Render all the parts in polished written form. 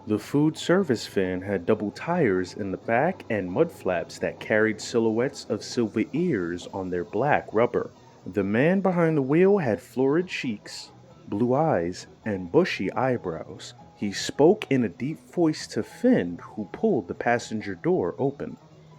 The food service van had double tires in the back and mud flaps that carried silhouettes of silver ears on their black rubber. The man behind the wheel had florid cheeks, blue eyes, and bushy eyebrows. He spoke in a deep voice to Finn, who pulled the passenger door open.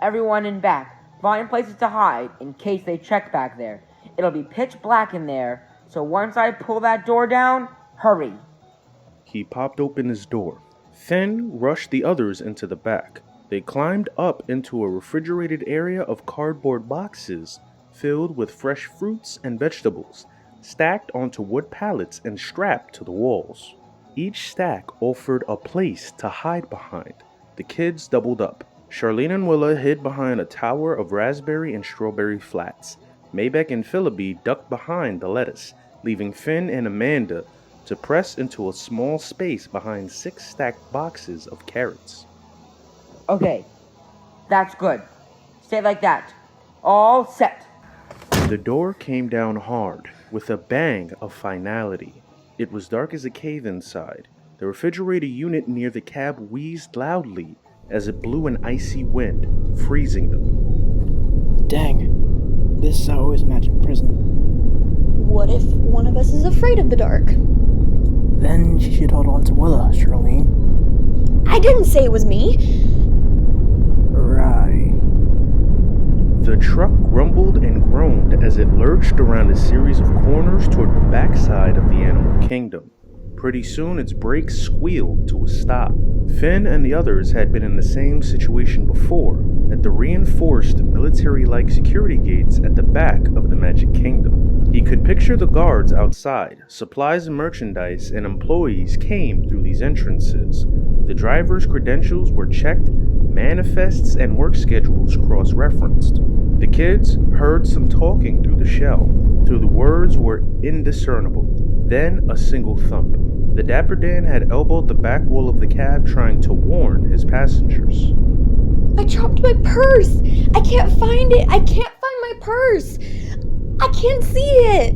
Everyone in back, find places to hide in case they check back there. It'll be pitch black in there, so once I pull that door down, hurry. He popped open his door. Finn rushed the others into the back. They climbed up into a refrigerated area of cardboard boxes filled with fresh fruits and vegetables, stacked onto wood pallets and strapped to the walls. Each stack offered a place to hide behind. The kids doubled up. Charlene and Willa hid behind a tower of raspberry and strawberry flats. Maybeck and Philby ducked behind the lettuce, leaving Finn and Amanda to press into a small space behind 6 stacked boxes of carrots. Okay, that's good. Stay like that. All set. The door came down hard, with a bang of finality. It was dark as a cave inside. The refrigerator unit near the cab wheezed loudly as it blew an icy wind, freezing them. Dang, this is how I always imagined prison. What if one of us is afraid of the dark? Then she should hold on to Willa, Charlene. I didn't say it was me. Right. The truck grumbled and groaned as it lurched around a series of corners toward the backside of the animal kingdom. Pretty soon its brakes squealed to a stop. Finn and the others had been in the same situation before, at the reinforced military-like security gates at the back of the Magic Kingdom. He could picture the guards outside. Supplies and merchandise and employees came through these entrances. The driver's credentials were checked, manifests and work schedules cross-referenced. The kids heard some talking through the shell, though the words were indiscernible. Then a single thump. The Dapper Dan had elbowed the back wall of the cab, trying to warn his passengers. I dropped my purse! I can't find it! I can't find my purse! I can't see it!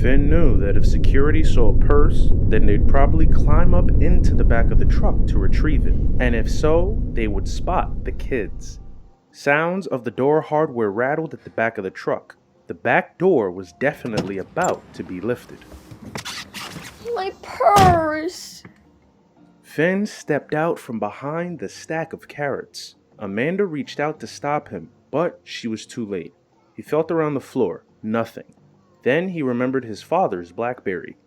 Finn knew that if security saw a purse, then they'd probably climb up into the back of the truck to retrieve it. And if so, they would spot the kids. Sounds of the door hardware rattled at the back of the truck. The back door was definitely about to be lifted. My purse! Finn stepped out from behind the stack of carrots. Amanda reached out to stop him, but she was too late. He felt around the floor. Nothing. Then he remembered his father's BlackBerry.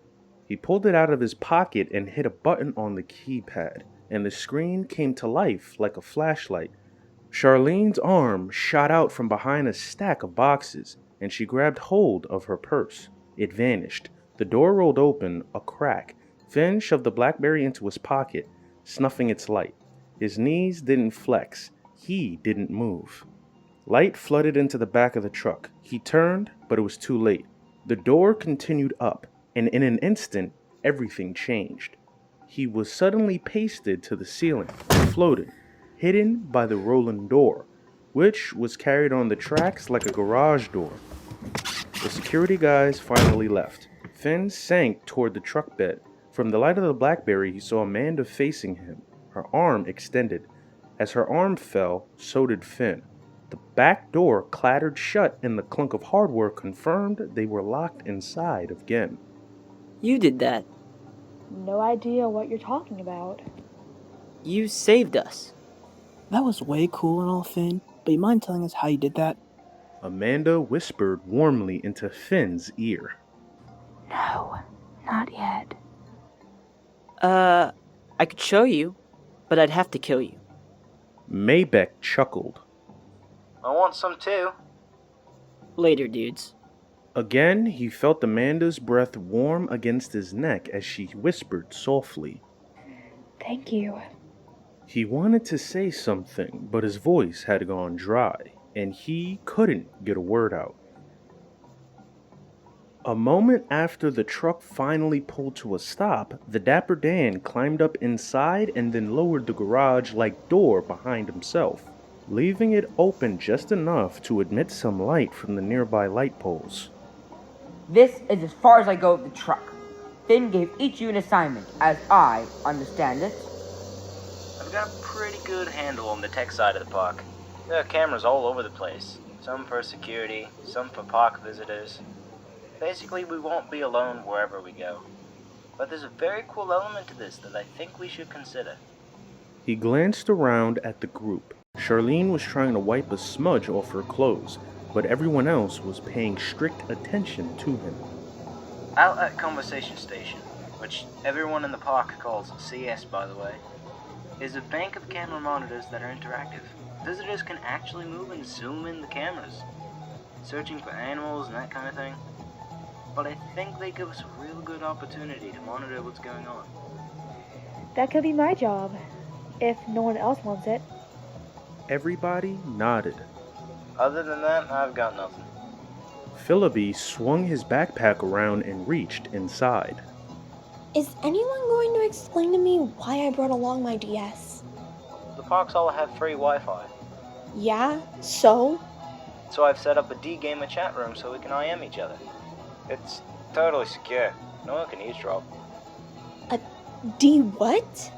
He pulled it out of his pocket and hit a button on the keypad, and the screen came to life like a flashlight. Charlene's arm shot out from behind a stack of boxes, and she grabbed hold of her purse. It vanished. The door rolled open, a crack. Finn shoved the BlackBerry into his pocket, snuffing its light. His knees didn't flex. He didn't move. Light flooded into the back of the truck. He turned, but it was too late. The door continued up, and in an instant, everything changed. He was suddenly pasted to the ceiling, floating, hidden by the rolling door, which was carried on the tracks like a garage door. The security guys finally left. Finn sank toward the truck bed. From the light of the BlackBerry, he saw Amanda facing him, her arm extended. As her arm fell, so did Finn. The back door clattered shut, and the clunk of hardware confirmed they were locked inside again. You did that. No idea what you're talking about. You saved us. That was way cool and all, Finn, but you mind telling us how you did that? Amanda whispered warmly into Finn's ear. No, not yet. I could show you, but I'd have to kill you. Maybeck chuckled. I want some too. Later, dudes. Again, he felt Amanda's breath warm against his neck as she whispered softly. Thank you. He wanted to say something, but his voice had gone dry, and he couldn't get a word out. A moment after the truck finally pulled to a stop, the Dapper Dan climbed up inside and then lowered the garage-like door behind himself, leaving it open just enough to admit some light from the nearby light poles. This is as far as I go with the truck. Finn gave each of you an assignment, as I understand it. I've got a pretty good handle on the tech side of the park. There are cameras all over the place. Some for security, some for park visitors. Basically, we won't be alone wherever we go. But there's a very cool element to this that I think we should consider. He glanced around at the group. Charlene was trying to wipe a smudge off her clothes, but everyone else was paying strict attention to him. Out at Conversation Station, which everyone in the park calls CS by the way, is a bank of camera monitors that are interactive. Visitors can actually move and zoom in the cameras, searching for animals and that kind of thing. But I think they give us a real good opportunity to monitor what's going on. That could be my job, if no one else wants it. Everybody nodded. Other than that, I've got nothing. Philby swung his backpack around and reached inside. Is anyone going to explain to me why I brought along my DS? The parks all have free Wi-Fi, Yeah, so? so I've set up a D-Gamer chat room so we can IM each other. It's totally secure. No one can eavesdrop. D what?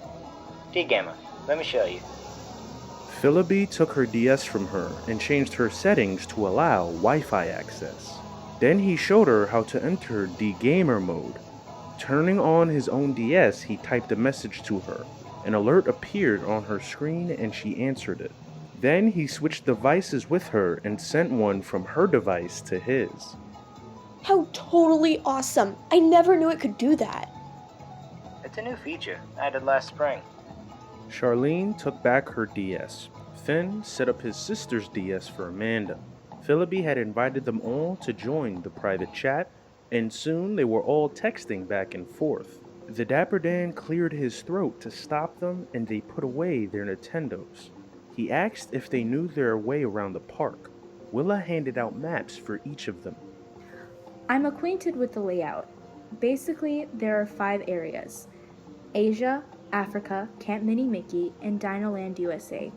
D-Gamer, let me show you. Philby took her DS from her and changed her settings to allow Wi-Fi access. Then he showed her how to enter D-Gamer mode. Turning on his own DS, he typed a message to her. An alert appeared on her screen and she answered it. Then he switched devices with her and sent one from her device to his. How totally awesome! I never knew it could do that. It's a new feature, added last spring. Charlene took back her DS. Finn set up his sister's DS for Amanda. Philby had invited them all to join the private chat, and soon they were all texting back and forth. The Dapper Dan cleared his throat to stop them, and they put away their Nintendos. He asked if they knew their way around the park. Willa handed out maps for each of them. I'm acquainted with the layout. Basically, there are 5 areas: Asia, Africa, Camp Mini Mickey, and Dinoland USA.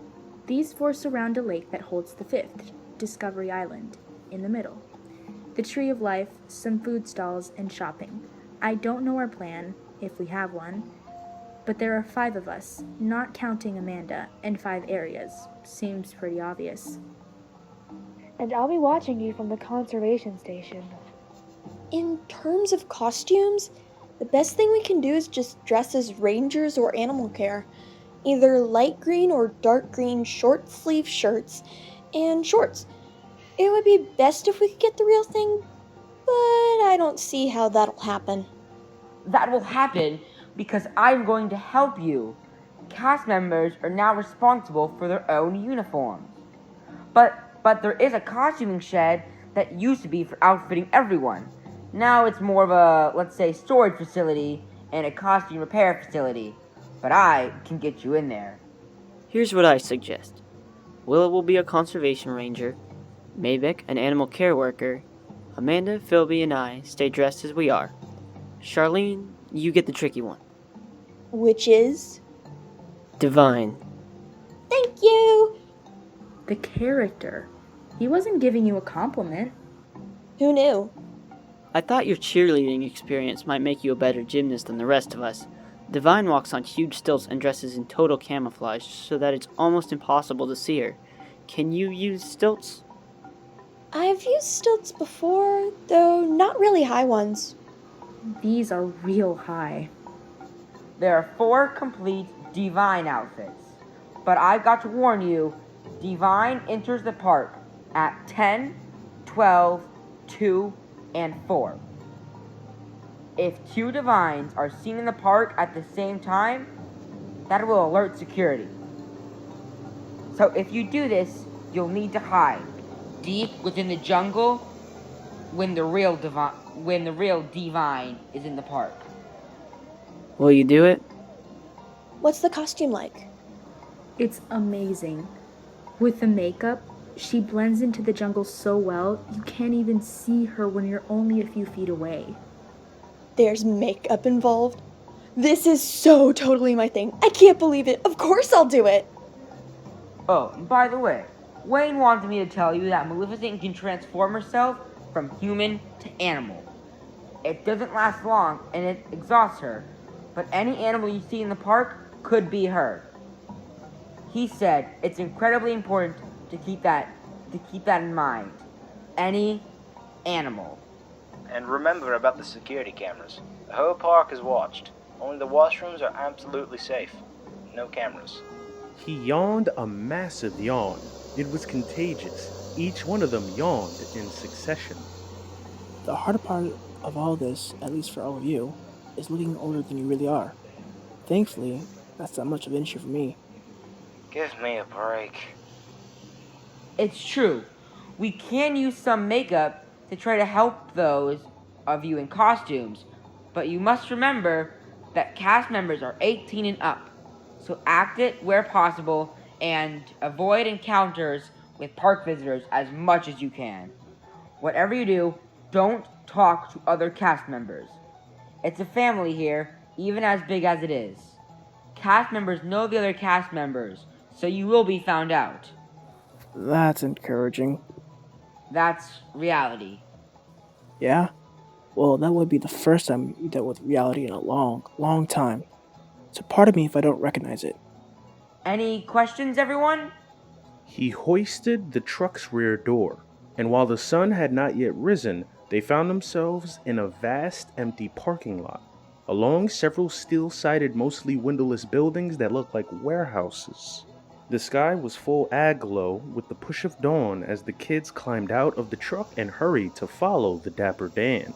These 4 surround a lake that holds the 5th, Discovery Island, in the middle. The Tree of Life, some food stalls, and shopping. I don't know our plan, if we have one, but there are 5 of us, not counting Amanda, and 5 areas. Seems pretty obvious. And I'll be watching you from the conservation station. In terms of costumes, the best thing we can do is just dress as rangers or animal care. Either light green or dark green short sleeve shirts and shorts. It would be best if we could get the real thing, but I don't see how that'll happen. That will happen because I'm going to help you. Cast members are now responsible for their own uniforms. But there is a costuming shed that used to be for outfitting everyone. Now it's more of a, let's say, storage facility and a costume repair facility. But I can get you in there. Here's what I suggest. Willa will be a conservation ranger, Maybeck an animal care worker, Amanda, Philby, and I stay dressed as we are. Charlene, you get the tricky one. Which is? Divine. Thank you! The character. He wasn't giving you a compliment. Who knew? I thought your cheerleading experience might make you a better gymnast than the rest of us. Divine walks on huge stilts and dresses in total camouflage so that it's almost impossible to see her. Can you use stilts? I've used stilts before, though not really high ones. These are real high. There are 4 complete Divine outfits. But I've got to warn you, Divine enters the park at 10, 12, 2, and 4. If 2 Divines are seen in the park at the same time, that will alert security. So if you do this, you'll need to hide deep within the jungle when the real Divine is in the park. Will you do it? What's the costume like? It's amazing. With the makeup, she blends into the jungle so well, you can't even see her when you're only a few feet away. There's makeup involved? This is so totally my thing. I can't believe it. Of course I'll do it. Oh, by the way, Wayne wanted me to tell you that Maleficent can transform herself from human to animal. It doesn't last long and it exhausts her, but any animal you see in the park could be her. He said it's incredibly important to keep that in mind. Any animal. And remember about the security cameras. The whole park is watched. Only the washrooms are absolutely safe. No cameras. He yawned a massive yawn. It was contagious. Each one of them yawned in succession. The harder part of all this, at least for all of you, is looking older than you really are. Thankfully, that's not much of an issue for me. Give me a break. It's true. We can use some makeup to try to help those of you in costumes, but you must remember that cast members are 18 and up, so act it where possible and avoid encounters with park visitors as much as you can. Whatever you do, don't talk to other cast members. It's a family here, even as big as it is. Cast members know the other cast members, so you will be found out. That's encouraging. That's reality. Yeah? Well, that would be the first time you dealt with reality in a long, long time. So pardon me if I don't recognize it. Any questions, everyone? He hoisted the truck's rear door, and while the sun had not yet risen, they found themselves in a vast, empty parking lot, along several steel-sided, mostly windowless buildings that looked like warehouses. The sky was full aglow with the push of dawn as the kids climbed out of the truck and hurried to follow the Dapper Dan.